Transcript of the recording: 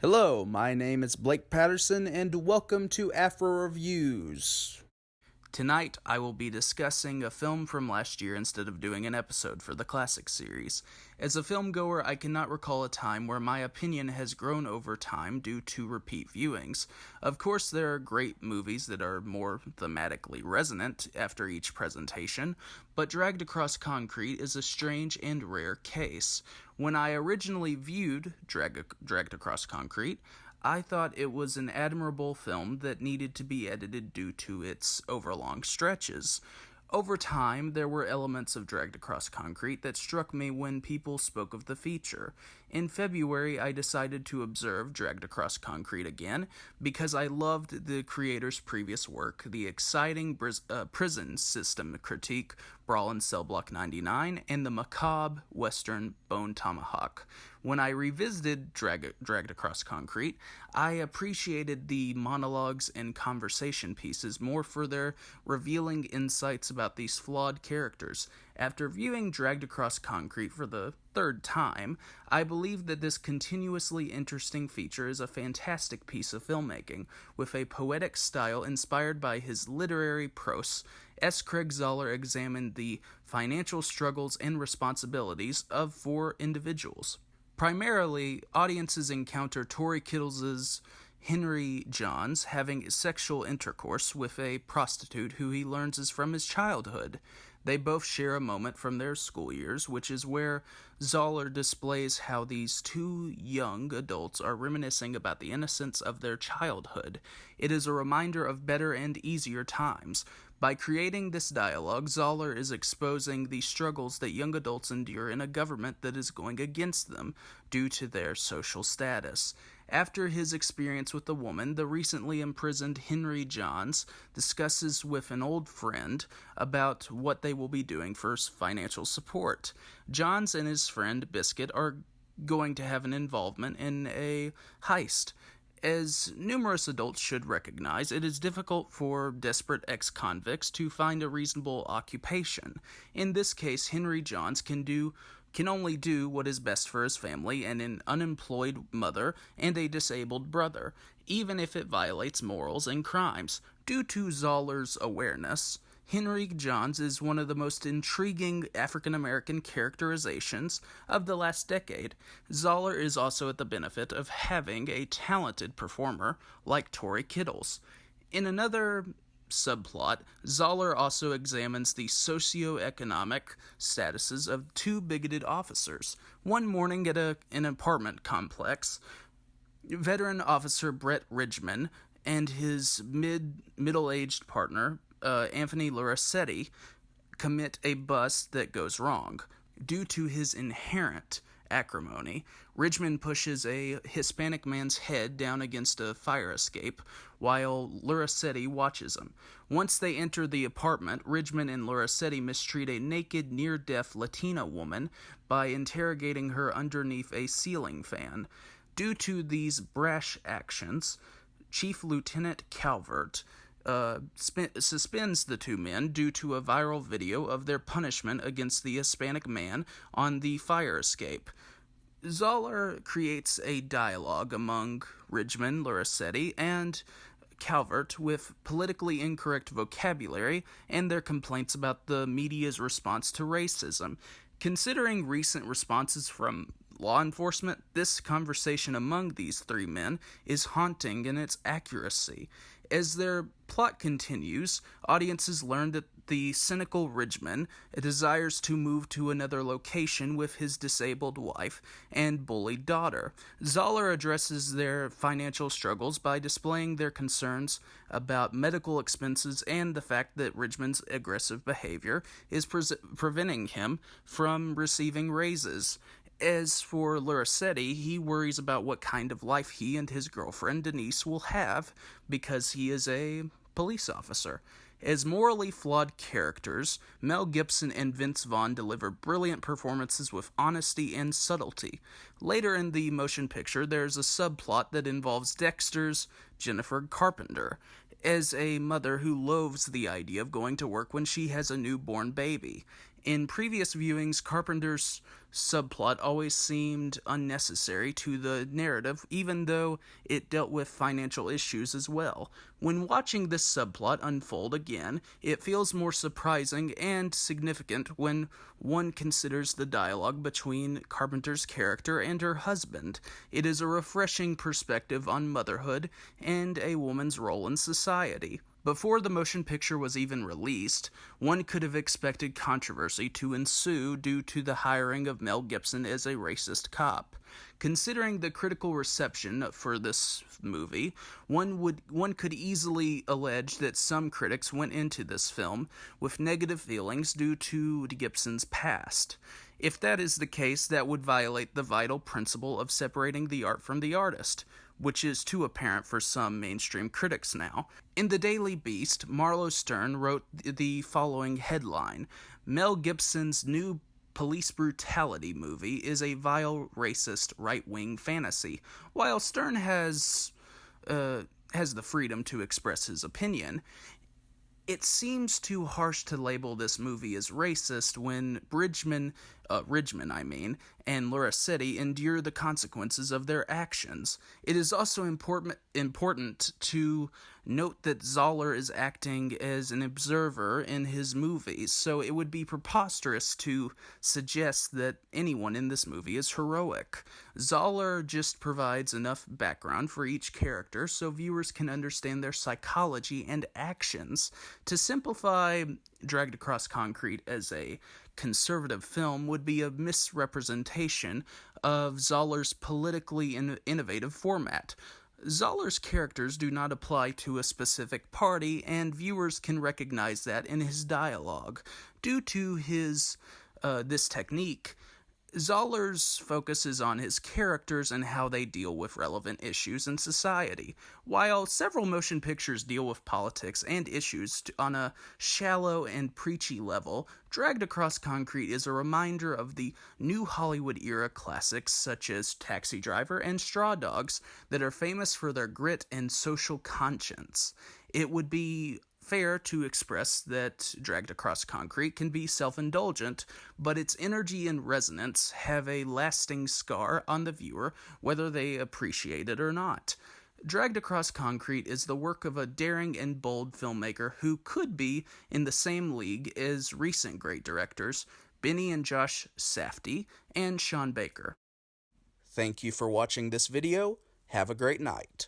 Hello, my name is Blake Patterson, and welcome to Afro Reviews. Tonight, I will be discussing a film from last year instead of doing an episode for the classic series. As a filmgoer, I cannot recall a time where my opinion has grown over time due to repeat viewings. Of course, there are great movies that are more thematically resonant after each presentation, but Dragged Across Concrete is a strange and rare case. When I originally viewed Dragged Across Concrete, I thought it was an admirable film that needed to be edited due to its overlong stretches. Over time, there were elements of Dragged Across Concrete that struck me when people spoke of the feature. In February, I decided to observe Dragged Across Concrete again because I loved the creator's previous work, the exciting prison system critique, Brawl in Cell Block 99, and the macabre Western Bone Tomahawk. When I revisited Dragged Across Concrete, I appreciated the monologues and conversation pieces more for their revealing insights about these flawed characters. After viewing Dragged Across Concrete for the third time, I believe that this continuously interesting feature is a fantastic piece of filmmaking, with a poetic style inspired by his literary prose. S. Craig Zahler examined the financial struggles and responsibilities of four individuals. Primarily, audiences encounter Tory Kittles' Henry Johns having sexual intercourse with a prostitute who he learns is from his childhood. They both share a moment from their school years, which is where Zahler displays how these two young adults are reminiscing about the innocence of their childhood. It is a reminder of better and easier times. By creating this dialogue, Zahler is exposing the struggles that young adults endure in a government that is going against them due to their social status. After his experience with the woman, the recently imprisoned Henry Johns discusses with an old friend about what they will be doing for financial support. Johns and his friend Biscuit are going to have an involvement in a heist. As numerous adults should recognize, it is difficult for desperate ex-convicts to find a reasonable occupation. In this case, Henry Johns can only do what is best for his family and an unemployed mother and a disabled brother, even if it violates morals and crimes. Due to Zahler's awareness, Henry Johns is one of the most intriguing African-American characterizations of the last decade. Zahler is also at the benefit of having a talented performer like Tory Kittles. In another subplot, Zahler also examines the socioeconomic statuses of two bigoted officers. One morning at an apartment complex, veteran officer Brett Ridgman and his middle-aged partner, Anthony Lorassetti, commit a bust that goes wrong. Due to his inherent acrimony, Ridgman pushes a Hispanic man's head down against a fire escape while Lorassetti watches him. Once they enter the apartment, Ridgman and Lorassetti mistreat a naked, near-deaf Latina woman by interrogating her underneath a ceiling fan. Due to these brash actions, Chief Lieutenant Calvert suspends the two men due to a viral video of their punishment against the Hispanic man on the fire escape. Zahler creates a dialogue among Ridgman, Lorassetti, and Calvert with politically incorrect vocabulary and their complaints about the media's response to racism. Considering recent responses from law enforcement, this conversation among these three men is haunting in its accuracy. As their plot continues, audiences learn that the cynical Ridgman desires to move to another location with his disabled wife and bullied daughter. Zahler addresses their financial struggles by displaying their concerns about medical expenses and the fact that Ridgman's aggressive behavior is preventing him from receiving raises. As for Lorassetti, he worries about what kind of life he and his girlfriend Denise will have because he is a police officer. As morally flawed characters, Mel Gibson and Vince Vaughn deliver brilliant performances with honesty and subtlety. Later in the motion picture, there's a subplot that involves Dexter's Jennifer Carpenter as a mother who loathes the idea of going to work when she has a newborn baby. In previous viewings, Carpenter's subplot always seemed unnecessary to the narrative, even though it dealt with financial issues as well. When watching this subplot unfold again, it feels more surprising and significant when one considers the dialogue between Carpenter's character and her husband. It is a refreshing perspective on motherhood and a woman's role in society. Before the motion picture was even released, one could have expected controversy to ensue due to the hiring of Mel Gibson as a racist cop. Considering the critical reception for this movie, one could easily allege that some critics went into this film with negative feelings due to Gibson's past. If that is the case, that would violate the vital principle of separating the art from the artist, which is too apparent for some mainstream critics now. In the Daily Beast, Marlo Stern wrote the following headline: Mel Gibson's new police brutality movie is a vile, racist, right-wing fantasy. While Stern has the freedom to express his opinion, it seems too harsh to label this movie as racist when Ridgman, and Loracietti endure the consequences of their actions. It is also important to note that Zahler is acting as an observer in his movies, so it would be preposterous to suggest that anyone in this movie is heroic. Zahler just provides enough background for each character so viewers can understand their psychology and actions. To simplify Dragged Across Concrete as a conservative film would be a misrepresentation of Zahler's politically innovative format. Zahler's characters do not apply to a specific party, and viewers can recognize that in his dialogue. Due to this technique, Zahler's focus is on his characters and how they deal with relevant issues in society. While several motion pictures deal with politics and issues on a shallow and preachy level, Dragged Across Concrete is a reminder of the new Hollywood era classics such as Taxi Driver and Straw Dogs that are famous for their grit and social conscience. It would be fair to express that Dragged Across Concrete can be self-indulgent, but its energy and resonance have a lasting scar on the viewer, whether they appreciate it or not. Dragged Across Concrete is the work of a daring and bold filmmaker who could be in the same league as recent great directors, Benny and Josh Safdie and Sean Baker. Thank you for watching this video. Have a great night.